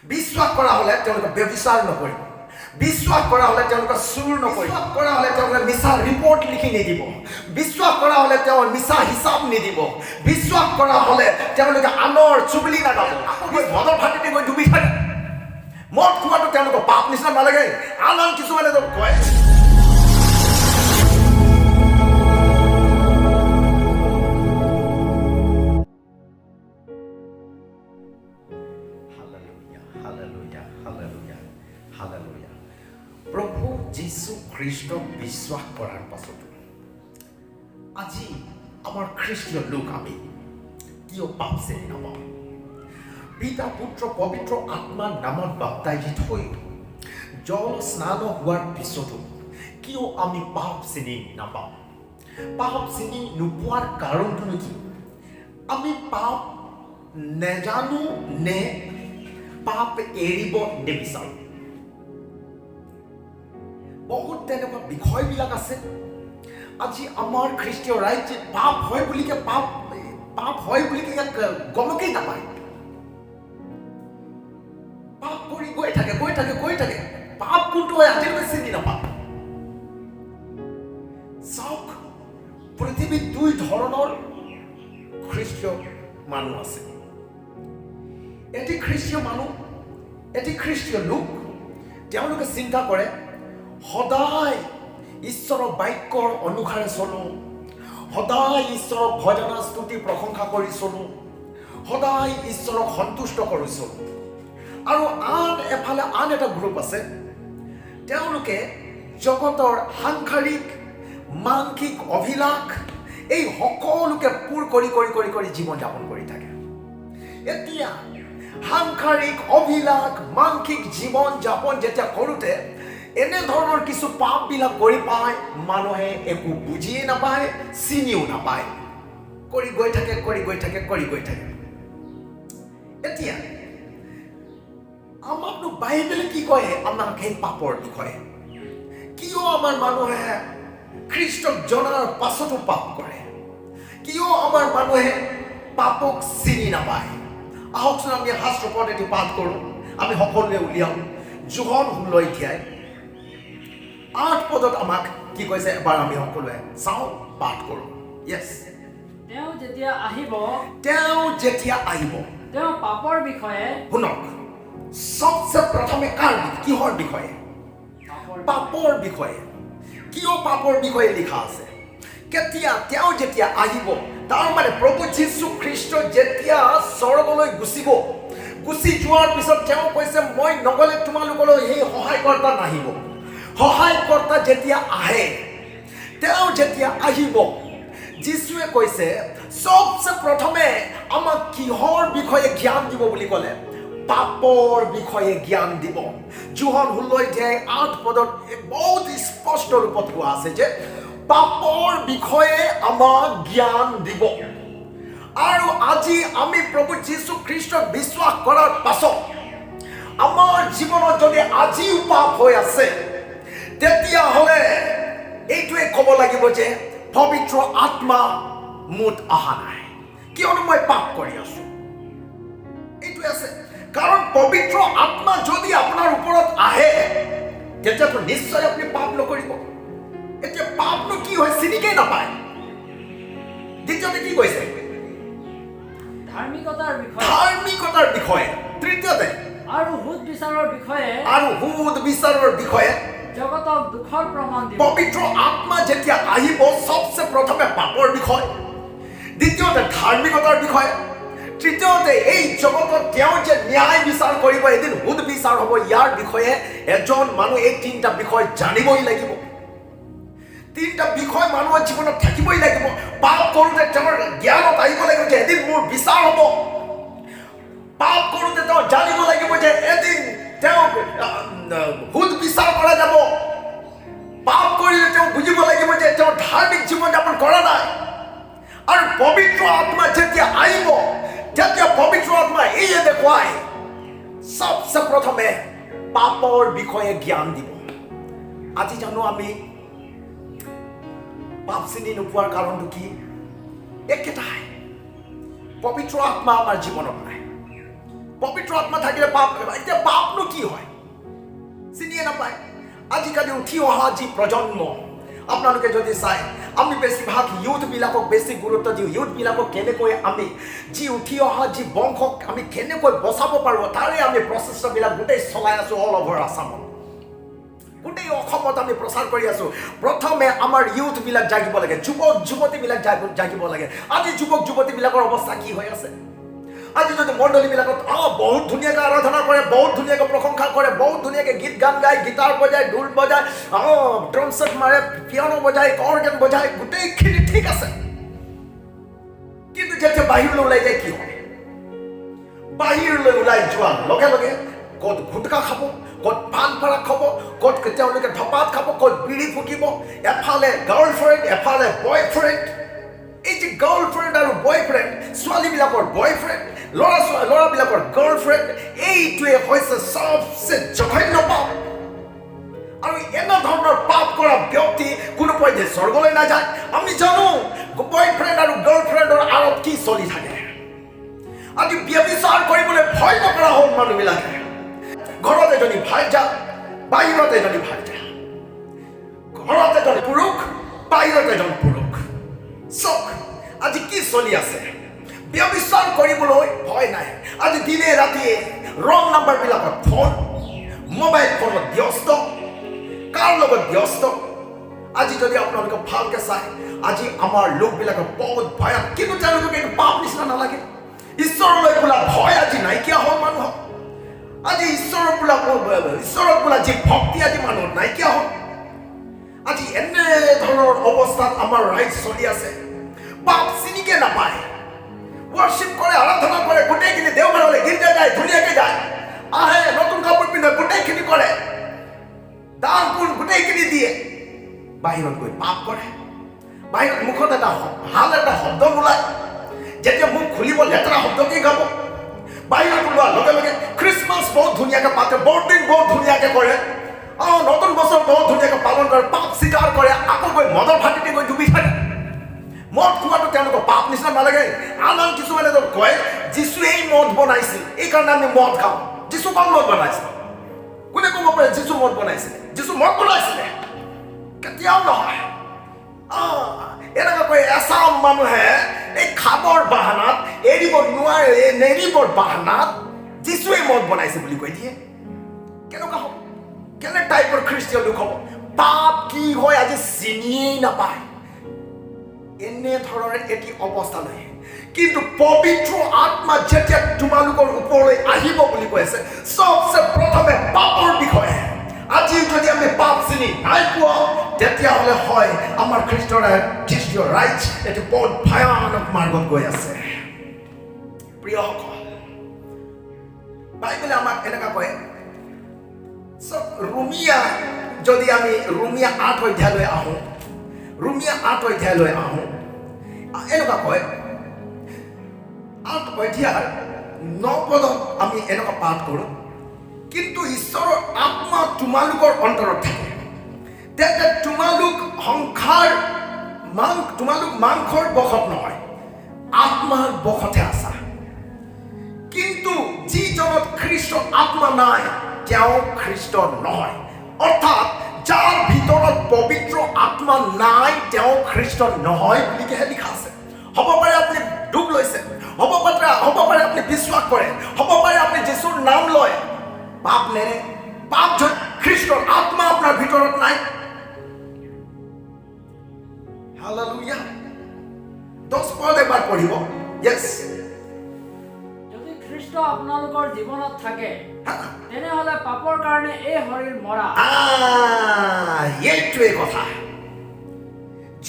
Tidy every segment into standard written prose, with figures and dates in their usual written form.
বিশ্বাস কৰা হ'লে তেওঁলোকে ব্যভিচাৰ নকৰিব, বিশ্বাস কৰা হ'লে তেওঁলোকে চুৰ নকৰিব, বিশ্বাস কৰা হ'লে তেওঁলোকে মিছা ৰিপৰ্ট লিখি নিদিব, বিশ্বাস কৰা হ'লে তেওঁ মিছা হিচাপ নিদিব, বিশ্বাস কৰা হ'লে তেওঁলোকে আনৰ চুবুলি নাগাব, মদৰ ভাটিতে গৈ ডুবি থাকে। মদ খোৱাটো তেওঁলোকৰ পাপ নিচিনা নালাগে। আন কিছুমানে কয় প্ৰভু যীশু খ্ৰীষ্টক বিশ্বাস কৰাৰ পাছতো আজি আমাৰ খ্ৰীষ্টীয় লোক আমি কিয় পাপ চিনি নাপাওঁ? পিতা পুত্ৰ পবিত্ৰ আত্মাৰ নামত বাপ্তাইজিত হৈ জল স্নান হোৱাৰ পিছতো কিয় আমি পাপ চিনি নাপাওঁ? পাপ চিনি নোপোৱাৰ কাৰণটো কি? আমি পাপ নেজানো নে পাপ এৰিব নিবিচাৰোঁ? বহুত তেনেকুৱা বিষয়বিলাক আছে। আজি আমাৰ খ্ৰীষ্টীয় ৰাজ্যে পাপ হয় বুলিকে পাপ হয় বুলিকে গমকেই নাপায়। পাপ কৰি গৈ থাকে পাপ কোনটো হয় আজিলৈকে চিনি নাপায়। চাওক, পৃথিৱীত দুই ধৰণৰ খ্ৰীষ্টীয় মানুহ আছে। এটি খ্ৰীষ্টীয় মানুহ, এটি খ্ৰীষ্টীয় লোক, তেওঁলোকে চিন্তা কৰে সদায় ঈশ্বৰৰ বাক্যৰ অনুসাৰে চলো, সদায় ঈশ্বৰক ভজনা স্তুতি প্ৰশংসা কৰি চলো, সদায় ঈশ্বৰক সন্তুষ্ট কৰি চলো। আৰু এফালে আন এটা গ্ৰুপ আছে, তেওঁলোকে জগতৰ সাংসাৰিক মানসিক অভিলাষ এই সকলোকে পূৰ কৰি জীৱন যাপন কৰি থাকে। এতিয়া সাংসাৰিক অভিলাষ মানসিক জীৱন যাপন যেতিয়া কৰোঁতে এনেধৰণৰ কিছু পাপবিলাক কৰি পায়, মানুহে একো বুজিয়ে নাপায়, চিনিও নাপায়, কৰি গৈ থাকে। এতিয়া আমাকনো বাইবেলে কি কয় আমাক সেই পাপৰ বিষয়ে? কিয় আমাৰ মানুহে খ্ৰীষ্টক জনাৰ পাছতো পাপ কৰে? কিয় আমাৰ মানুহে পাপক চিনি নাপায়? আহকচোন আমি শাস্ত্ৰপদ এটি পাঠ কৰোঁ, আমি সকলোৱে উলিয়াওঁ। যোহন 16 অধ্যায় 8 পদত আমাক কি কৈছে এবাৰ আমি সকলোৱে চাওঁ, পাঠ কৰোঁ। য়েছ। তেওঁ যেতিয়া আহিব তেওঁ পাপৰ বিষয়ে, শুনক, সবচে প্ৰথমে কিহৰ বিষয়ে? পাপৰ বিষয়ে। কিয় পাপৰ বিষয়ে লিখা আছে? তেওঁ যেতিয়া আহিব, তাৰ মানে প্ৰভু যীশু খ্ৰীষ্ট যেতিয়া স্বৰ্গলৈ গুচি যোৱাৰ পিছত তেওঁ কৈছে মই নগলে তোমালোকলৈ সেই সহায়কৰ্তা নাহিব। সহায়কৰ্তা যেতিয়া আহে, তেওঁ যেতিয়া আহিব, যীশুৱে কৈছে সবচে প্ৰথমে আমাক কিহৰ বিষয়ে জ্ঞান দিব বুলি ক'লে? পাপৰ বিষয়ে জ্ঞান দিব। যোহন 16 অধ্যায় 8 পদত বহুত স্পষ্ট ৰূপত কোৱা আছে যে পাপৰ বিষয়ে আমাক জ্ঞান দিব। আৰু আজি আমি প্ৰভু যীশু খ্ৰীষ্টক বিশ্বাস কৰাৰ পাছত আমাৰ জীৱনত যদি আজিও পাপ হৈ আছে, তেতিয়াহ'লে এইটোৱে ক'ব লাগিব যে পবিত্ৰ আত্মা মোত অহা নাই, কিয়নো মই পাপ কৰি আছো। এইটোৱে আছে। কাৰণ পবিত্ৰ আত্মা যদি আপোনাৰ ওপৰত আহে, তেতিয়াতো নিশ্চয় আপুনি পাপ নকৰিব। এতিয়া পাপনো কি হয় চিনিকেই নাপায়। দ্বিতীয়তে কি কৈছে? ধাৰ্মিকতাৰ বিষয়ে। তৃতীয়তে আৰু সুদ বিচাৰৰ বিষয়ে জগতক দুখৰ প্ৰমাণ দিব। পবিত্ৰ আত্মা যেতিয়া আহিব, সবচে প্ৰথমে পাপৰ বিষয়, দ্বিতীয়তে ধাৰ্মিকতাৰ বিষয়, তৃতীয়তে এই জগতত তেওঁ যে ন্যায় বিচাৰ কৰিব, এদিন সুদ বিচাৰ হ'ব, ইয়াৰ বিষয়ে এজন মানুহ এই 3টা বিষয় জানিবই লাগিব। 3টা বিষয় মানুহৰ জীৱনত থাকিবই লাগিব। পাপ কৰোঁতে তেওঁৰ জ্ঞানত আহিব লাগিব যে এদিন মোৰ বিচাৰ হ'ব। পাপ কৰোঁতে তেওঁ জানিব লাগিব যে এদিন তেওঁ সুদ বিচাৰ কৰা যাব। পাপ কৰিলে তেওঁ বুজিব লাগিব যে তেওঁ ধাৰ্মিক জীৱন যাপন কৰা নাই। আৰু পবিত্ৰ আত্মা যেতিয়া আহিব, তেতিয়া পবিত্ৰ আত্মা এইয়ে দেখুৱাই সবচে প্ৰথমে পাপৰ বিষয়ে জ্ঞান দিব। আজি জানো আমি পাপ চিনি নোপোৱাৰ কাৰণটো কি? একেটাই, পবিত্ৰ আত্মা আমাৰ জীৱনত নাই। পবিত্ৰ আত্মা থাকিলে পাপ এতিয়া পাপনো কি হয় চিনিয়ে নাপায় আজিকালি উঠি অহা যি প্ৰজন্ম আপোনালোকে যদি চাই আমি বেছিভাগ ইউথবিলাকক বেছি গুৰুত্ব দিওঁ ইউথবিলাকক কেনেকৈ আমি যি উঠি অহা যি বংশক আমি কেনেকৈ বচাব পাৰোঁ তাৰে আমি প্ৰচেষ্টাবিলাক গোটেই চলাই আছোঁ অল অভাৰ আছামত গোটেই অসমত আমি প্ৰচাৰ কৰি আছোঁ প্ৰথমে আমাৰ ইউথবিলাক জাগিব লাগে যুৱক যুৱতীবিলাক জাগিব লাগে আজি যুৱক যুৱতীবিলাকৰ অৱস্থা কি হৈ আছে আজি যদি মণ্ডলীবিলাকত বহুত ধুনীয়াকৈ আৰাধনা কৰে বহুত ধুনীয়াকৈ প্ৰশংসা কৰে বহুত ধুনীয়াকৈ গীত গান গায় গীটাৰ বজায় ঢোল বজায় ড্ৰাম ছেট মাৰে পিয়ানো বজায় অৰ্গেন বজায় গোটেইখিনি ঠিক আছে কিন্তু যেতিয়া বাহিৰলৈ ওলাই যায় কি হয় বাহিৰলৈ ওলাই যোৱাৰ লগে লগে ক'ত গুটকা খাব ক'ত পান পৰাগ খাব ক'ত তেওঁলোকে ধপাত খাব ক'ত বিড়ি ফুকিব এফালে গাৰ্লফ্ৰেণ্ড এফালে বয়ফ্ৰেণ্ড এই যে গাৰ্লফ্ৰেণ্ড আৰু বয়ফ্ৰেণ্ড ছোৱালীবিলাকৰ বয়ফ্ৰেণ্ড ল'ৰাবিলাকৰ গাৰ্লফ্ৰেণ্ড এইটোৱে হৈছে চবচে জঘন্য পাপ আৰু এনে ধৰণৰ পাপ কৰা ব্যক্তি কোনো পধ্যে স্বৰ্গলৈ নাযায় আমি জানো বয়ফ্ৰেণ্ড আৰু গাৰ্লফ্ৰেণ্ডৰ আঁৰত কি চলি থাকে আজি ব্যভিচাৰ কৰিবলৈ ভয় নকৰা হ'ল মানুহবিলাকে ঘৰত এজনী ভাইজা বাহিৰত এজনী ভাইজা ঘৰত এজন পুৰুষ বাহিৰত এজন পুৰুষ চক আজি কি চলি আছে ব্যভিচাৰ কৰিবলৈ ভয় নাই আজি দিনে ৰাতিয়ে ৰং নাম্বাৰবিলাকত ফোন মোবাইল ফোনত ব্যস্ত কাৰ লগত ব্যস্ত আজি যদি আপোনালোকে ভালকৈ চাই আজি আমাৰ লোকবিলাকৰ বহুত ভয় কিন্তু তেওঁলোকে এইটো পাপ নিচিনা নালাগে ঈশ্বৰলৈ বোলা ভয় আজি নাইকিয়া হ'ল মানুহৰ আজি ঈশ্বৰক বোলা যি ভক্তি আজি মানুহৰ নাইকিয়া হ'ল আজি এনে ধৰণৰ অৱস্থাত আমাৰ ৰাইজ চলি আছে পাপ চিনিকে নাপায় ৱৰ্শ্বিপ কৰে আৰাধনা কৰে গোটেইখিনি দেওবাৰলৈ গীৰ্জা যায় ধুনীয়াকৈ যায় আহে নতুন কাপোৰ পিন্ধে গোটেইখিনি কৰে দান পুণ্য গোটেইখিনি দিয়ে বাহিৰত গৈ পাপ কৰে বাহিৰত মুখত ভাল এটা শব্দ নোলায় যেতিয়া মুখ খুলিব লেতেৰা শব্দকেই গাব বাহিৰত ওলোৱাৰ লগে লগে খ্ৰীষ্টমাছ বহুত ধুনীয়াকৈ পাতে বৰদিন বহুত ধুনীয়াকৈ কৰে নতুন বছৰ বহুত ধুনীয়াকৈ পালন কৰে পাপ স্বীকাৰ কৰে আকৌ গৈ মদৰ ভাটিতে গৈ ডুবি থাকে মদ খোৱাটো তেওঁলোকৰ পাপ নিচিনা নালাগে আন কিছুমানে কয় যীশুৱেই মদ বনাইছিল এইকাৰণে আমি মদ খাওঁ যীশু কম মদ বনাইছিল কোনে ক'ব পাৰে যীশু মদ বনাইছিলে যীশু মদ বনাইছিলে কেতিয়াও নহয় এনেকৈ কৈ এচাম মানুহে এই খাবৰ বাহানাত এৰিব নোৱাৰে নেৰিবৰ বাহানাত যীশুৱে মদ বনাইছে বুলি কৈ দিয়ে কেনেকুৱা হ'ব কেনে টাইপৰ খ্ৰীষ্টীয় লোক হ'ব পাপ কি হয় আজি চিনিয়েই নাপায় এনে ধৰণৰ এটি অৱস্থা নাই কিন্তু পবিত্ৰ আত্মা যেতিয়া তোমালোকৰ ওপৰলৈ আহিব বুলি কৈ আছে চবচে প্ৰথমে পাপৰ বিষয়ে আজি যদি আমি পাপ চিনি নাই পোৱা তেতিয়াহ'লে হয় আমাৰ খ্ৰীষ্টীয় ৰাইজ এটি বহুত ভয়ানক মাৰ্গত গৈ আছে প্ৰিয়সকল বাইবেলে আমাক এনেকুৱা কয় ৰোমিয়া যদি আমি ৰোমিয়া 8 অধ্যায়লৈ আহোঁ ৰোমিয়া 8 অধ্যায়লৈ আহোঁ এনেকুৱা কয় 8 অধ্যায়ৰ 9 পদত আমি এনেকুৱা পাঠ কৰোঁ কিন্তু ঈশ্বৰৰ আত্মা তোমালোকৰ অন্তৰত থাকে তেতিয়া তোমালোক মাংসৰ বশত নহয় আত্মাৰ বশতহে আছা কিন্তু যিজনত খ্ৰীষ্টৰ আত্মা নাই তেওঁ খ্ৰীষ্ট নহয় অৰ্থাৎ যাৰ ভিতৰত পবিত্ৰ আত্মা নাই তেওঁ খ্ৰীষ্ট নহয় বুলিহে লিখা আছে হ'ব পাৰে আপুনি ডুব লৈছে হ'ব পাৰে আপুনি বিশ্বাস কৰে হ'ব পাৰে আপুনি যীশুৰ নাম লয় পাপ নেৰে পাপ যদি খ্ৰীষ্টৰ আত্মা আপোনাৰ ভিতৰত নাই হালেলুয়া 10 পদ এবাৰ পঢ়িব ইয়েছ যদি খ্ৰীষ্ট আপোনালোকৰ জীৱনত থাকে তেনেহ'লে পাপৰ কাৰণে এই শৰীৰ মৰা এইটোৱে কথা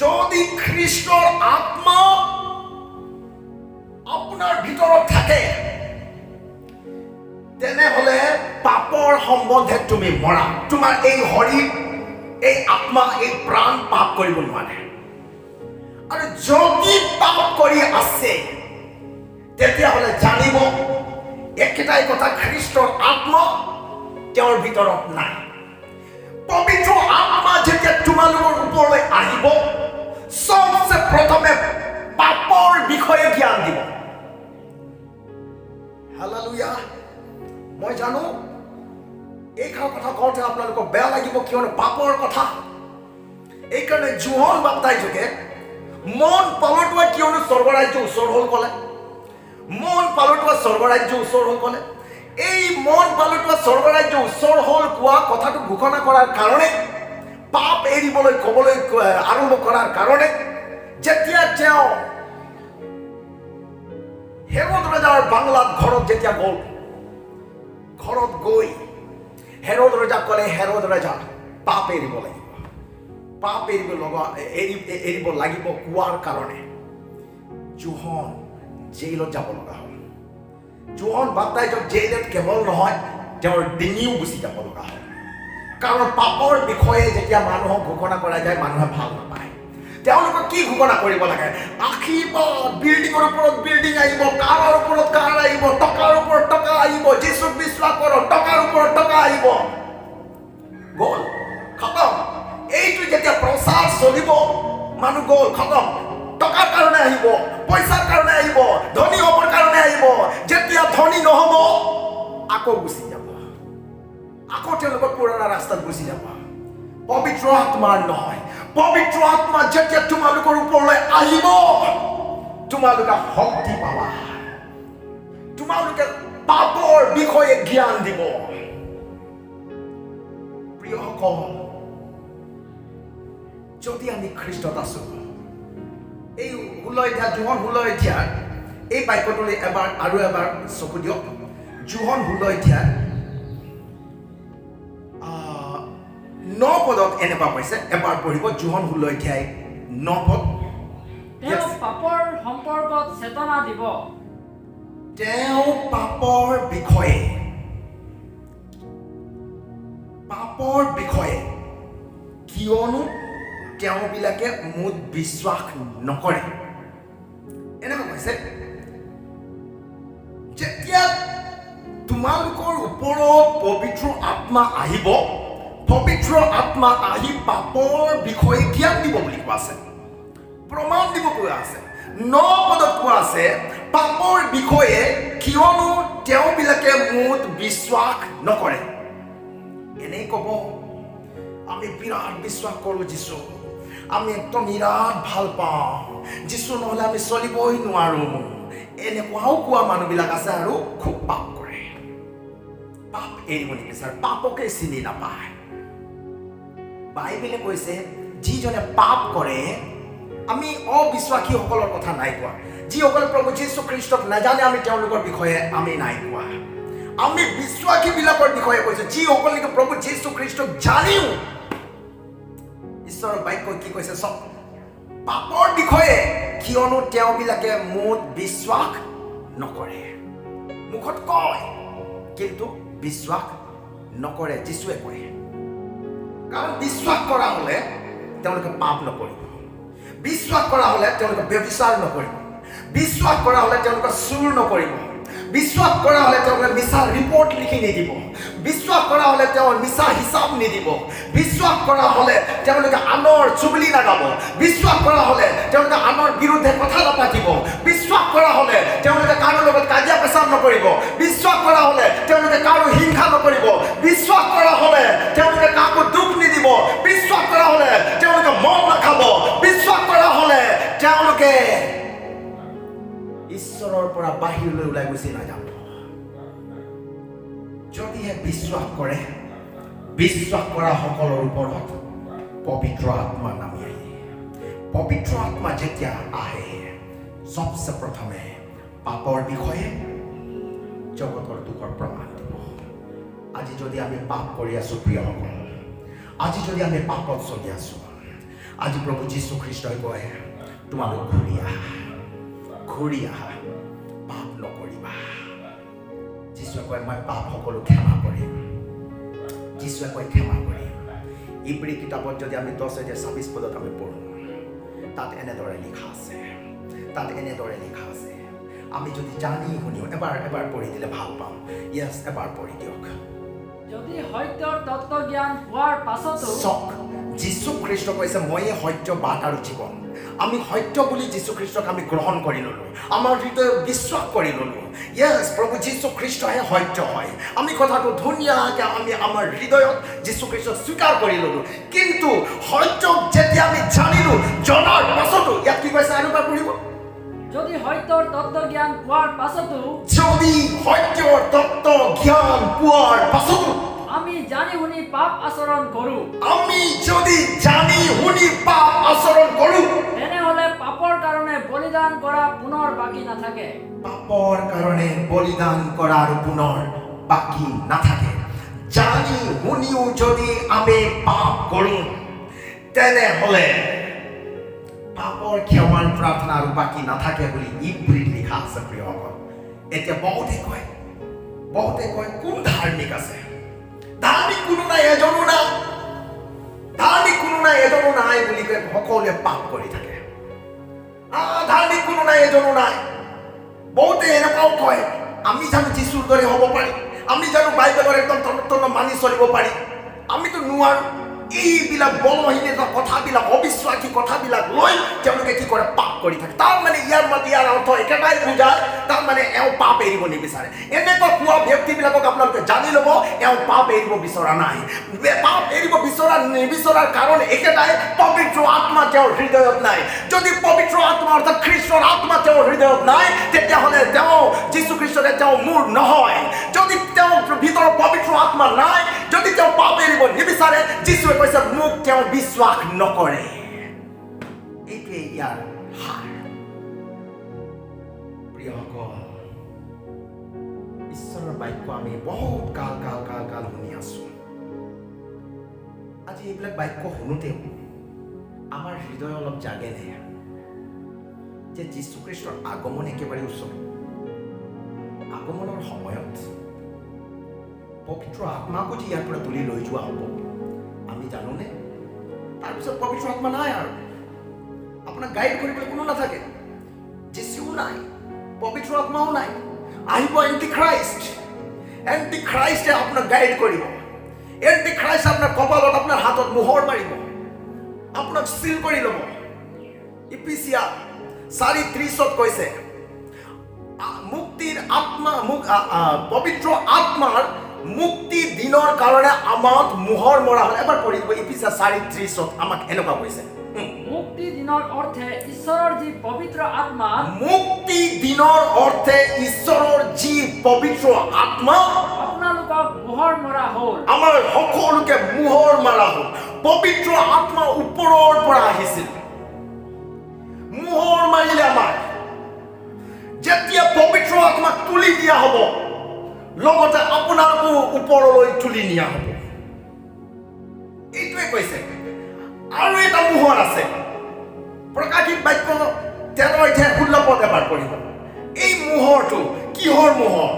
যদি খ্ৰীষ্টৰ আত্মা আপোনাৰ ভিতৰত থাকে তেনেহ'লে পাপৰ সম্বন্ধে তুমি মৰা তোমাৰ এই শৰীৰ এই আত্মা এই প্ৰাণ পাপ কৰিব নোৱাৰে আৰু যদি পাপ কৰি আছে তেতিয়াহ'লে জানিব একেটাই কথা খ্ৰীষ্টৰ আত্মা তেওঁৰ ভিতৰত নাই পবিত্ৰ আত্মা যেতিয়া তোমালোকৰ ওপৰলৈ আহিব চবচে প্ৰথমে পাপৰ বিষয়ে জ্ঞান দিব হালেলুয়া মই জানো এইখান কথা কওঁতে আপোনালোকক বেয়া লাগিব, কিয়নো পাপৰ কথা। এইকাৰণে জোহন বাপ্তাইজকে মন পালটোৱা কিয়নো স্বৰ্গৰাজ্য ওচৰ হ'ল ক'লে, মন পালটোৱা স্বৰ্গৰাজ্য ওচৰ হ'ল ক'লে। এই মন পালটোৱা স্বৰ্গৰাজ্য ওচৰ হ'ল কোৱা কথাটো ঘোষণা কৰাৰ কাৰণে, পাপ এৰিবলৈ ক'বলৈ আৰম্ভ কৰাৰ কাৰণে, যেতিয়া তেওঁ হেৰোদ ৰজাৰ বাংলাত ঘৰত যেতিয়া গ'ল, ঘৰত গৈ হেৰোদ ৰজাক ক'লে, হেৰোদ ৰজা পাপ এৰিব লাগিব, পাপ এৰিব লাগিব কোৱাৰ কাৰণে জোহন জেইলত যাব লগা হ'ল। জোহন বাপ্তাইজক জেইলত কেৱল নহয়, তেওঁৰ ডিঙিও গুচি যাব লগা হ'ল। কাৰণ পাপৰ বিষয়ে যেতিয়া মানুহক ঘোষণা কৰা যায়, মানুহে ভাল নাপায়। তেওঁলোকক কি ঘোষণা কৰিব লাগে? আশীৰ্বাদ, বিল্ডিঙৰ ওপৰত বিল্ডিং আহিব, কাৰৰ ওপৰত কাৰ আহিব, টকাৰ ওপৰত টকা আহিব, যীচুক বিশ্বাস কৰক, টকাৰ ওপৰত টকা আহিব। গ'ল, খতম। এইটো যেতিয়া প্ৰচাৰ চলিব, মানুহ গ'ল, খতম। টকাৰ কাৰণে আহিব, পইচাৰ কাৰণে আহিব, ধনী হ'বৰ কাৰণে আহিব। যেতিয়া ধনী নহ'ব, আকৌ গুচি যাব, আকৌ তেওঁলোকৰ পুৰণা ৰাস্তাত গুচি যাব। পবিত্ৰ আত্মাৰ নহয়, পবিত্ৰ আত্মা যেতিয়া তোমালোকৰ ওপৰলৈ আহিব, তোমালোকে শক্তি পাবা, তোমালোকে পাপৰ বিষয়ে জ্ঞান দিব। প্ৰিয়সকল, যদি আমি খ্ৰীষ্টত আছো, এই 16 অধ্যায়, জোহন 16 অধ্যায় এই বাক্যটোলৈ এবাৰ আৰু এবাৰ চকু দিয়ক। জোহন 16 অধ্যায় 9 পদত এনেকুৱা কৈছে, এবাৰ পঢ়িব। জোহন 16 অধ্যায় 9 পদ। তেওঁ পাপৰ সম্পৰ্কত চেতনা দিব। তেওঁ পাপৰ বিষয়ে, পাপৰ বিষয়ে, কিয়নো তেওঁবিলাকে মোক বিশ্বাস নকৰে। এনেকুৱা কৈছে, যেতিয়া তোমালোকৰ ওপৰত পবিত্ৰ আত্মা আহিব, পবিত্ৰ আত্মা আহি পাপৰ বিষয়ে জ্ঞান দিব বুলি কোৱা আছে, প্ৰমাণ দিব কোৱা আছে। 9 পদত কোৱা আছে পাপৰ বিষয়ে, কিয়নো তেওঁবিলাকে মোক বিশ্বাস নকৰে। এনেই ক'ব, আমি বিৰাট বিশ্বাস কৰোঁ যীচু, আমি একদম বিৰাট ভাল পাওঁ যীচু, নহ'লে আমি চলিবই নোৱাৰোঁ। এনেকুৱাও কোৱা মানুহবিলাক আছে আৰু খুব পাপ কৰে, পাপ এৰিব নিবিচাৰে, পাপকে চিনি নাপায়। বাইবেলে কৈছে যিজনে পাপ কৰে, আমি অবিশ্বাসীসকলৰ কথা নাই কোৱা, যিসকলে প্ৰভু যীশু খ্ৰীষ্টক নাজানে, আমি তেওঁলোকৰ বিষয়ে আমি নাই কোৱা। আমি বিশ্বাসীবিলাকৰ বিষয়ে কৈছো, যিসকল নেকি প্ৰভু যীশু খ্ৰীষ্টক জানিও ঈশ্বৰৰ বাক্য কি কৈছে চব পাপৰ বিষয়ে, কিয়নো তেওঁবিলাকে মোক বিশ্বাস নকৰে। মুখত কয় কিন্তু বিশ্বাস নকৰে, যীশুৱে কয়। কাৰণ বিশ্বাস কৰা হ'লে তেওঁলোকে পাপ নকৰিব, বিশ্বাস কৰা হ'লে তেওঁলোকে ব্যভিচাৰ নকৰিব, বিশ্বাস কৰা হ'লে তেওঁলোকে চুৰ নকৰিব, বিশ্বাস কৰা হ'লে তেওঁলোকে মিছা ৰিপৰ্ট লিখি নিদিব, বিশ্বাস কৰা হ'লে তেওঁ মিছা হিচাপ নিদিব, বিশ্বাস কৰা হ'লে তেওঁলোকে আনৰ চুগলি নাগাব, বিশ্বাস কৰা হ'লে তেওঁলোকে আনৰ বিৰুদ্ধে কথা নাপাতিব, বিশ্বাস কৰা হ'লে তেওঁলোকে কাৰো লগত কাজিয়া পেচাব নকৰিব, বিশ্বাস কৰা হ'লে তেওঁলোকে কাৰো হিংসা নকৰিব, বিশ্বাস কৰা হ'লে তেওঁলোকে কাকো দুখ নিদিব, বিশ্বাস কৰা হ'লে তেওঁলোকে মদ নাখাব, বিশ্বাস কৰা হ'লে তেওঁলোকে ঈশ্বৰৰ পৰা বাহিৰলৈ ওলাই গুচি নাযাব। যদিহে বিশ্বাস কৰে, বিশ্বাস কৰা সকলৰ ওপৰত পবিত্ৰ আত্মা নামি আহে। পবিত্ৰ আত্মা যেতিয়া আহে, সবচে প্ৰথমে পাপৰ বিষয়ে জগতৰ দুখৰ প্ৰমাণ দিব। আজি যদি আমি পাপ কৰি আছো প্ৰিয়সকল, আজি যদি আমি পাপত চলি আছো, আজি প্ৰভু যীশু খ্ৰীষ্টই কয় তোমালোক ঘূৰি আহা, ঘূৰি আহা, পাপ নকৰিবা। যীশুৱে কয় মই পাপ সকলো ক্ষমা কৰিম, যীশুৱে কয় ক্ষমা কৰিম। ইব্ৰী কিতাপত যদি আমি 10:26 পদত আমি পঢ়ো, তাত এনেদৰে লিখা আছে, তাত এনেদৰে লিখা আছে। আমি যদি জানি শুনিও এবাৰ পঢ়ি দিলে ভাল পাম। ইয়েছ, এবাৰ পঢ়ি দিয়ক। যদি সত্যৰ তত্ত্ব জ্ঞান হোৱাৰ পাছতো চক, যীশু খ্ৰীষ্ট কৈছে ময়ে সত্য, বাট আৰু জীৱন। আমি সত্য বুলি যীশু খ্ৰীষ্টক আমি গ্ৰহণ কৰি ল'লোঁ, আমাৰ হৃদয়ত বিশ্বাস কৰি ল'লোঁ, য়েছ প্ৰভু যীশু খ্ৰীষ্টহে সত্য হয়। আমি কথাটো ধুনীয়াকৈ আমি আমাৰ হৃদয়ত যীশু খ্ৰীষ্টক স্বীকাৰ কৰি ল'লোঁ। কিন্তু সত্যক যেতিয়া আমি জানিলোঁ, জনাৰ পাছতো ইয়াত কি কৈছে এনেকুৱা কৰিব, যদি সত্যৰ তত্ত্ব জ্ঞান পোৱাৰ পাছতো যদি সত্যৰ তত্ত্ব জ্ঞান পোৱাৰ পাছতো আমি জানি শুনি পাপ আচৰণ কৰোঁ, আমি যদি জানি শুনি পাপ আচৰণ কৰোঁ, তেনেহ'লে পাপৰ কাৰণে বলিদান কৰা পুনৰ বাকী নাথাকে। পাপৰ কাৰণে বলিদান কৰাৰ পুনৰ বাকী নাথাকে। জানি শুনিও যদি আমি পাপ কৰোঁ, তেনেহ'লে পাপৰ ক্ষমাৰ প্ৰাৰ্থনা আৰু বাকী নাথাকে বুলি ইব্ৰীত লিখা আছে প্ৰিয়সকল। এতিয়া বহুতে কয় কোন ধাৰ্মিক আছে? ধাৰ্মিক কোনো নাই, এজনো নাই। ধাৰ্মিক কোনো নাই, এজনো নাই বুলি কয় সকলোৱে পাপ কৰি থাকে। ধাৰ্মিক কোনো নাই, এজনো নাই। বহুতে এনেকুৱাও কয় আমি জানো যীশুৰ দৰে হ'ব পাৰি, আমি জানো বাইবেলৰ একদম তন্ন মানি চলিব পাৰি, আমিতো নোৱাৰো। এইবিলাক বলহীনতা কথাবিলাক, অবিশ্বাসী কথাবিলাক লৈ তেওঁলোকে কি কৰে, পাপ কৰি থাকে। তাৰমানে ইয়াৰ অৰ্থ একেটাই বুজায়, তাৰমানে এওঁ পাপ এৰিব নিবিচাৰে। এনেকুৱা কোৱা ব্যক্তিবিলাকক আপোনালোকে জানি ল'ব, এওঁ পাপ এৰিব বিচৰা নাই। পাপ এৰিব নিবিচৰাৰ কাৰণ একেটাই, পবিত্ৰ আত্মা তেওঁৰ হৃদয়ত নাই। যদি পবিত্ৰ আত্মা অৰ্থাৎ খ্ৰীষ্টৰ আত্মা তেওঁৰ হৃদয়ত নাই, তেতিয়াহ'লে তেওঁ যীশু খ্ৰীষ্টৰে তেওঁ মোৰ নহয়। যদি তেওঁৰ ভিতৰত পবিত্ৰ আত্মা নাই, যদি তেওঁ পাপ এৰিব নিবিচাৰে, যীশুৱে কৈছে মোক তেওঁ বিশ্বাস নকৰে। এইটোৱে ইয়াৰ সাৰ। প্ৰিয়সকল, ঈশ্বৰৰ বাক্য আমি বহুত কাল শুনি আছো। আজি এইবিলাক বাক্য শুনোতেও আমাৰ হৃদয় অলপ জাগেনে যে যীশু খ্ৰীষ্টৰ আগমন একেবাৰে ওচৰত। আগমনৰ সময়ত পবিত্ৰ আত্মাকো যে ইয়াৰ পৰা তুলি লৈ যোৱা হ'ব, আমি জানোনে? তাৰপিছত পবিত্ৰ আত্মা নাই আৰু আপোনাক গাইড কৰিবলৈ কোনো নাথাকে। যীশুও নাই, পবিত্ৰ আত্মাও নাই। আহিব এণ্টি খ্ৰাইষ্টে আপোনাক গাইড কৰিব। এণ্টি খ্ৰাইষ্ট আপোনাৰ কপালত, আপোনাৰ হাতত মোহৰ মাৰিব, আপোনাক চিল কৰি ল'ব। ইফিছিয়া 4:30 কৈছে মুক্তিৰ আত্মা, পবিত্ৰ আত্মাৰ মুক্তি দিনৰ কাৰণে আমাক মোহৰ মৰা হ'ল। এবাৰ পঢ়ি দিব ইফিছিয়া 4:30 আমাক এনেকুৱা কৈছে। মুক্তি দিনৰ অৰ্থে ঈশ্বৰৰ যি পবিত্ৰ আত্মা, মুক্তি দিনৰ অৰ্থে ঈশ্বৰৰ যি পবিত্ৰ আত্মা আপোনালোকক মোহৰ মৰা হ'ল। আমাৰ সকলোকে মোহৰ মাৰা হ'ল। পবিত্ৰ আত্মা ওপৰৰ পৰা আহিছিল, মোহৰ মাৰিলে আমাক। যেতিয়া পবিত্ৰ আত্মাক তুলি দিয়া হ'ব, লগতে আপোনাকো ওপৰলৈ তুলি নিয়া হ'ব। এইটোৱে কৈছে। আৰু এটা মোহৰ আছে, প্ৰকাশিত বাক্য 13:16 এবাৰ পঢ়িব। এই মোহৰটো কিহৰ মোহৰ?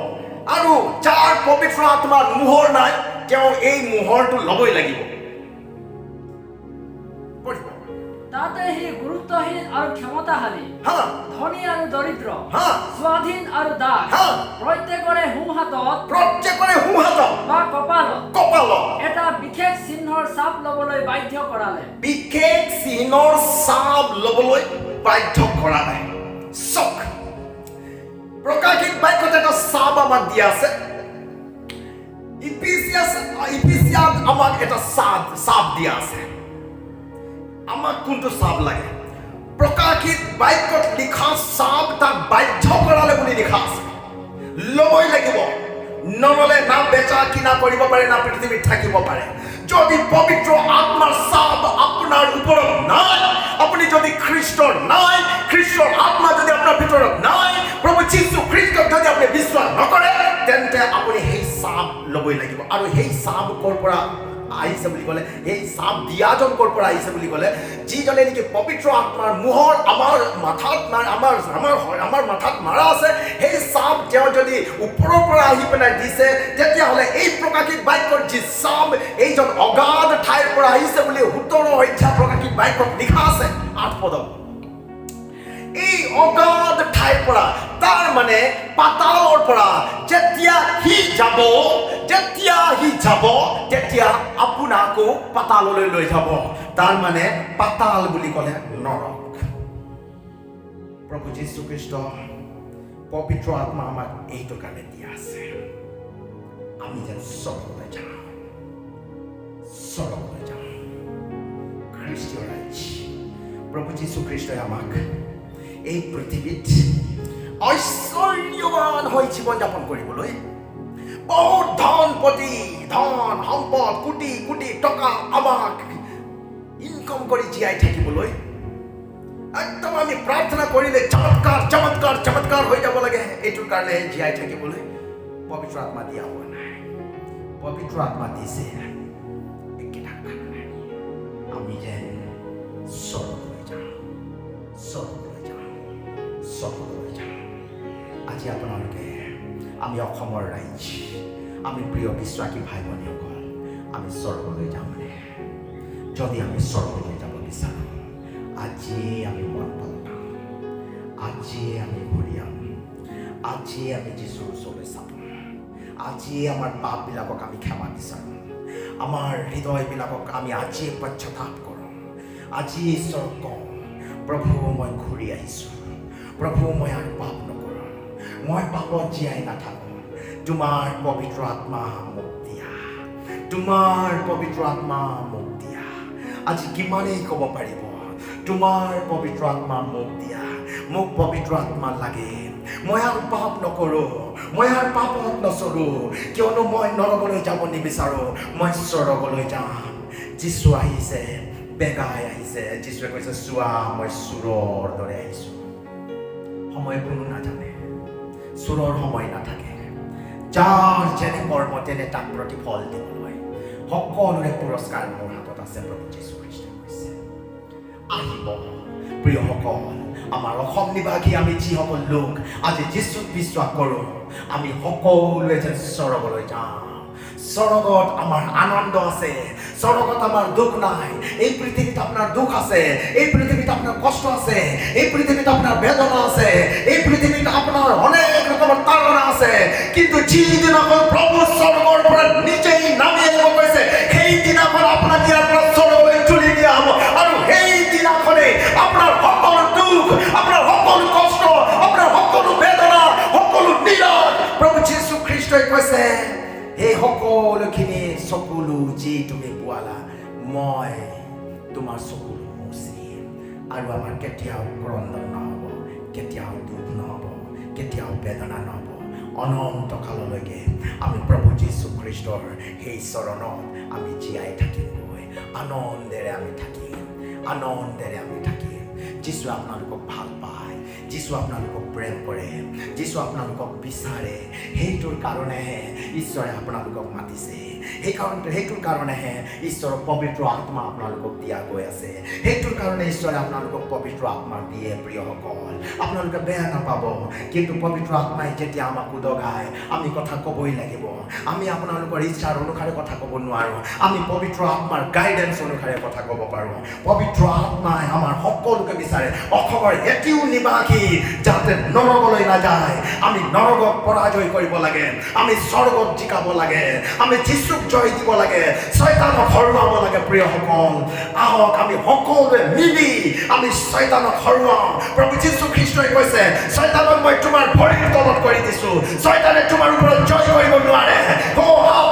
আৰু যাৰ পবিত্ৰ আত্মাৰ মোহৰ নাই, তেওঁ এই মোহৰটো ল'বই লাগিব। পঢ়িব। তাতে সি গুৰুত্বহীন আৰু ক্ষমতাশালী, ধনী আৰু দৰিদ্ৰ, স্বাধীন আৰু দাস, প্ৰত্যেকৰে সোঁহাতত বা কপালত এটা বিশেষ চিহ্নৰ ছাপ ল'বলৈ বাধ্য কৰালে। বিশেষ চিহ্নৰ ছাপ ল'বলৈ বাধ্য কৰালে। চক প্ৰকাশিত বাক্যত এটা ছাপ আমাক দিয়া আছে। ইফিছিয়াত আমাক এটা ছাপ দিয়া আছে। আমাক কোনটো ছাপ লাগে? প্ৰকাশিত বাক্যত লিখা ছাপ তাক বাধ্য কৰালে বুলি লিখা আছে। ল'বই লাগিব, নল'লে না বেচা কিনা কৰিব পাৰে, না পৃথিৱীত থাকিব পাৰে। যদি পবিত্ৰ আত্মাৰ ছাপ আপোনাৰ ওপৰত নাই, আপুনি যদি খ্ৰীষ্টৰ নাই, খ্ৰীষ্টৰ আত্মা যদি আপোনাৰ ভিতৰত নাই, প্ৰভু যীশু খ্ৰীষ্টক যদি আপুনি বিশ্বাস নকৰে, তেন্তে আপুনি সেই ছাপ ল'বই লাগিব। আৰু সেই ছাপ ক'ৰ পৰা আহিছে বুলি ক'লে, সেই ছাপ দিয়াজন ক'ৰ পৰা আহিছে বুলি ক'লে, যিজনে নেকি পবিত্ৰ আত্মাৰ মোহৰ আমাৰ মাথাত মাৰা আছে, সেই ছাপ তেওঁ যদি ওপৰৰ পৰা আহি পেলাই দিছে, তেতিয়াহ'লে এই প্ৰকাশিত বাক্যৰ যি ছাপ এইজন অগাধ ঠাইৰ পৰা আহিছে বুলি 17 অধ্যায় প্ৰকাশিত বাক্যত লিখা আছে 8 পদত। এই অগাধ ঠাইৰ পৰা, তাৰ মানে পাতালৰ পৰা যেতিয়া সি যাব, তেতিয়া আপোনাকো পাতাললৈ লৈ যাব। তাৰ মানে পাতাল বুলি ক'লে নৰক। প্ৰভু যীশু খ্ৰীষ্ট পবিত্ৰ আত্মা আমাক এইটো কাৰণে দিয়া আছে আমি যেন স্বৰ্গলৈ যাওঁ খ্ৰীষ্টীয় ৰাজ্য প্ৰভু যীশু খ্ৰীষ্টই আমাক এই পৃথিৱীত ঐশ্বৰ্যৱান হৈ জীৱন যাপন কৰিবলৈ বহুত ধন সম্পদ কোটি কোটি টকা আমাক ইনকাম কৰি জীয়াই থাকিবলৈ একদম আমি প্ৰাৰ্থনা কৰিলে চমৎকাৰ হৈ যাব লাগে এইটোৰ কাৰণে জীয়াই থাকিবলৈ পবিত্ৰ আত্মা দিয়া হোৱা নাই পবিত্ৰ আত্মা দিছে একেটা কাৰণে আমি যেন স্বৰ্গলৈ যাওঁ আজি আপোনালোকে আমি অসমৰ ৰাইজ আমি প্ৰিয় বিশ্বাসী ভাই ভনীসকল আমি স্বৰ্গলৈ যামনে যদি আমি স্বৰ্গলৈ যাব বিচাৰোঁ আজি আমি মন পালটাম আজি আমি ঘূৰিয়াম আজি আমি যীশুৰ ওচৰলৈ চাম আজি আমাৰ পাপবিলাকক আমি ক্ষমা বিচাৰোঁ আমাৰ হৃদয়বিলাকক আমি আজি পশ্চাতাপ কৰোঁ আজি ঈশ্বৰক কওঁ প্ৰভু মই ঘূৰি আহিছোঁ প্ৰভু মই আৰু পাপ নকৰোঁ মই পাপত জীয়াই নাথাকোঁ তোমাৰ পবিত্ৰ আত্মা মোক দিয়া তোমাৰ পবিত্ৰ আত্মা মোক দিয়া আজি কিমানেই ক'ব পাৰিব তোমাৰ পবিত্ৰ আত্মা মোক দিয়া মোক পবিত্ৰ আত্মা লাগে মই আৰু পাপ নকৰোঁ মই আৰু পাপত নচৰোঁ কিয়নো মই নৰকলৈ যাব নিবিচাৰোঁ মই স্বৰ্গলৈ যাম যীশু আহিছে বেগাই আহিছে যীশুৱে কৈছে চোৱা মই চোৰৰ দৰে আহিছোঁ সময় কোনো নাজানে চোৰৰ সময় নাথাকে যাৰ যেনে কৰ্ম তেনে তাক প্ৰতিফল দিবলৈ সকলোৰে পুৰস্কাৰ মোৰ হাতত আছে প্ৰভু যীশু খ্ৰীষ্টই কৈছে আহিব প্ৰিয়সকল আমাৰ অসম নিবাসী আমি যিসকল লোক আজি যীশুক বিশ্বাস কৰোঁ আমি সকলোৱে যেন স্বৰ্গলৈ যাওঁ স্বৰ্গত আমাৰ আনন্দ আছে স্বৰ্গত আমাৰ দুখ নাই এই পৃথিৱীত আপোনাৰ দুখ আছে এই পৃথিৱীত আপোনাৰ কষ্ট আছে এই পৃথিৱীত আপোনাৰ বেদনা আছে এই পৃথিৱীত আপোনাৰ অনেক ৰকমৰ তাৰণা আছে কিন্তু যিদিনাখন প্ৰভু স্বৰ্গৰ পৰা নিজেই নামি আহিব কৈছে সেই দিনাখন আপোনাক ইয়াৰ পৰা স্বৰ্গলৈ তুলি দিয়া হ'ব আৰু সেই দিনাখনে আপোনাৰ সকলো দুখ আপোনাৰ সকলো কষ্ট আপোনাৰ সকলো বেদনা সকলো নিৰাশ প্ৰভু যীশু খ্ৰীষ্টই কৈছে এই সকলোখিনি চকুলো যি তুমি পোৱালা মই তোমাৰ চকুলো মুচিম আৰু আমাৰ কেতিয়াও ক্ৰন্দন নহ'ব কেতিয়াও দুখ নহ'ব কেতিয়াও বেদনা নহ'ব অনন্ত কাললৈকে আমি প্ৰভু যীশু খ্ৰীষ্টৰ সেই চৰণত আমি জীয়াই থাকিমগৈ আনন্দেৰে আমি থাকিম যীশুৱে আপোনালোকক ভাল পায় যীশু আপোনালোকক প্ৰেম কৰে যীশু আপোনালোকক বিচাৰে সেইটোৰ কাৰণেহে ঈশ্বৰে আপোনালোকক মাতিছে সেইটোৰ কাৰণেহে ঈশ্বৰৰ পবিত্ৰ আত্মা আপোনালোকক দিয়া গৈ আছে সেইটোৰ কাৰণে ঈশ্বৰে আপোনালোকক পবিত্ৰ আত্মা দিয়ে প্ৰিয়সকল আপোনালোকে বেয়া নাপাব কিন্তু পবিত্ৰ আত্মাই যেতিয়া আমাক উদগায় আমি কথা ক'বই লাগিব আমি আপোনালোকৰ ইচ্ছাৰ অনুসাৰে কথা ক'ব নোৱাৰোঁ আমি পবিত্ৰ আত্মাৰ গাইডেন্স অনুসাৰে কথা ক'ব পাৰোঁ পবিত্ৰ আত্মাই আমাৰ সকলোকে বিচাৰে অসমৰ এটিও নিবাসী যাতে নৰকলৈ নাযায় আমি নৰকক পৰাজয় কৰিব লাগে আমি স্বৰ্গত জিকাব লাগে আমি যীশুক জয় দিব লাগে শয়তানক হৰুৱাব লাগে প্ৰিয়সকল আহক আমি সকলোৱে মিলি আমি শয়তানক হৰুৱাওঁ প্ৰভু যীশু খ্ৰীষ্টই কৈছে শয়তানক মই তোমাৰ ভৰিৰ তলত কৰি দিছোঁ শয়তানে তোমাৰ ওপৰত জয় কৰিব নোৱাৰে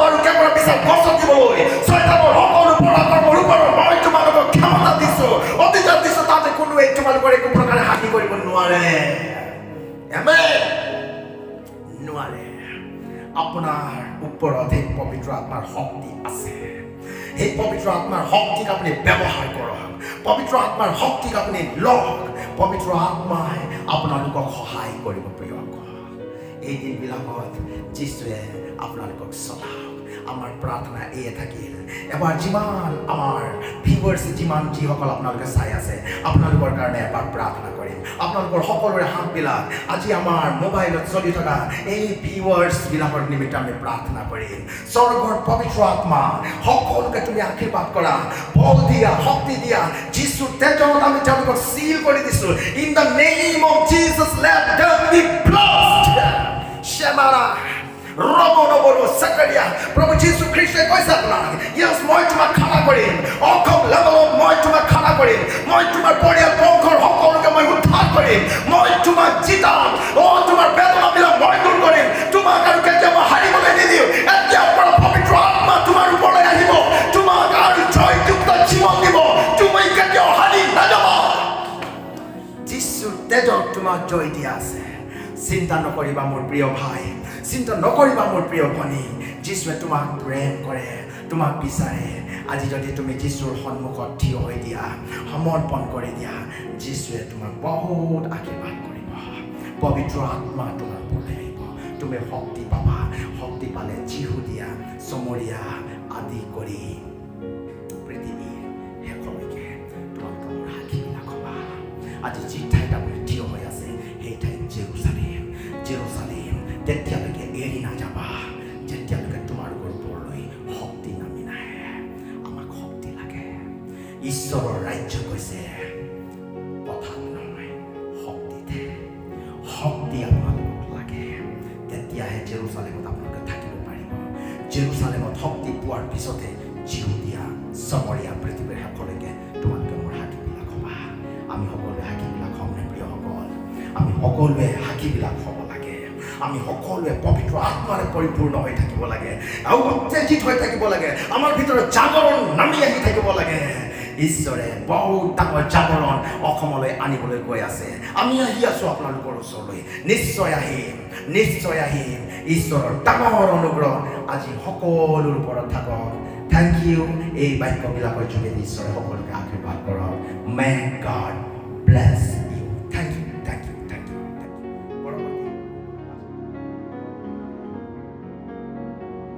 আৰু কেৱল বিচাৰ গছত দিবলৈ শয়তানৰ সকলো পৰাক্ৰমৰ ওপৰত মই তোমালোকক ক্ষমতা দিছোঁ অধিকাৰ দিছোঁ তাতে কোনোৱে তোমালোকৰ একো প্ৰকাৰে হাতি কৰিব নোৱাৰে নোৱাৰে আপোনাৰ ওপৰত এই পবিত্ৰ আত্মাৰ শক্তি আছে এই পবিত্ৰ আত্মাৰ শক্তিক আপুনি ব্যৱহাৰ কৰক পবিত্ৰ আত্মাৰ শক্তিক আপুনি লওক পবিত্ৰ আত্মাই আপোনালোকক সহায় কৰিব প্ৰিয়সকল এই দিনবিলাকত যীশুৱে আপোনালোকক চলাওক আমাৰ প্ৰাৰ্থনা এয়ে থাকিল এবাৰ যিমান আমাৰ ভিউৱাৰ্ছ যিসকল আপোনালোকে চাই আছে আপোনালোকৰ কাৰণে এবাৰ প্ৰাৰ্থনা কৰিম আপোনালোকৰ সকলোৰে হাতবিলাক আজি আমাৰ মোবাইলত চলি থকা এই ভিউৱাৰ্ছবিলাকৰ নিমিত্তে আমি প্ৰাৰ্থনা কৰিম স্বৰ্গৰ পবিত্ৰ আত্মা সকলোকে তুমি আশীৰ্বাদ কৰা বল দিয়া শক্তি দিয়া যীশুৰ তেজত আমি তেওঁলোকক সিল কৰি দিছোঁ in the name of Jesus let them be blessed শেমাৰা ৰবনবৰো সাকাৰিয়া প্ৰভু যীশু খ্ৰীষ্টই কৈছে আপোনাক ইয়েছ মই তোমাক খানা কৰিম অসম লেভেলত মই তোমাক খানা কৰিম মই তোমাৰ পৰিয়াল বংশৰ সকলোকে মই উদ্ধাৰ কৰিম কৰিম মই তোমাক জিতাম তোমাৰ বেদনাবিলাক মই দূৰ কৰিম তোমাক আৰু কেতিয়াবা হাৰিবলৈ নিদিওঁ এতিয়াৰ পৰা পবিত্ৰ আত্মা তোমাৰ ওপৰলৈ আহিব তোমাক আৰু জয়যুক্ত জীৱন দিব তুমি কেতিয়াও হাৰি নাযাবা যীশুৰ তেজত তোমাক জয় দিয়া আছে চিন্তা নকৰিবা মোৰ প্ৰিয় ভাই চিন্তা নকৰিবা মোৰ প্ৰিয় ভনী যীশুৱে তোমাক প্ৰেম কৰে তোমাক বিচাৰে আজি যদি তুমি যীশুৰ সন্মুখত থিয় হৈ দিয়া সমৰ্পণ কৰি দিয়া যীশুৱে তোমাক বহুত আশীৰ্বাদ কৰিব পবিত্ৰ আত্মা তোমাৰ ওপৰলৈ আহিব তুমি শক্তি পাবা শক্তি পালে যিহুদীয়া চমৰীয়া আদি কৰি পৃথিৱীৰ শেষলৈকে তোমালোকৰ সাক্ষীবিলাক হ'বা আজি যি ঠাইত আপুনি থিয় হৈ আছে সেই ঠাইত জেৰুচালেম জেৰুচালেম তেতিয়ালৈকে এৰি নাযাবা যেতিয়ালৈকে তোমালোকৰ ওপৰলৈ শক্তি নামি নাহে আমাক শক্তি লাগে ঈশ্বৰৰ ৰাজ্য কৈছে কথাত নহয় শক্তিতে শক্তি আপোনালোকক লাগে তেতিয়াহে জেৰুচালেমত আপোনালোকে থাকিব পাৰিব জেৰুচালেমত শক্তি পোৱাৰ পিছতহে যিহুদীয়া চমৰীয়া পৃথিৱীৰ শেষলৈকে তোমালোকে মোৰ সাক্ষীবিলাক হ'বা আমি সকলোৱে সাক্ষীবিলাক হ'ম নে প্ৰিয়সকল আমি সকলোৱে সাক্ষীবিলাক হ'ব লাগে আমি সকলোৱে পবিত্ৰ আত্মাৰে পৰিপূৰ্ণ হৈ থাকিব লাগে আৰু উত্তেজিত হৈ থাকিব লাগে আমাৰ ভিতৰত জাগৰণ নামি আহি থাকিব লাগে ঈশ্বৰে বহুত ডাঙৰ জাগৰণ অসমলৈ আনিবলৈ গৈ আছে আমি আহি আছো আপোনালোকৰ ওচৰলৈ নিশ্চয় আহিম ঈশ্বৰৰ ডাঙৰ অনুগ্ৰহ আজি সকলোৰ ওপৰত থাকক থেংক ইউ এই বাক্যবিলাকৰ যোগেদি ঈশ্বৰে সকলোকে আশীৰ্বাদ কৰক মে গড ব্লেছ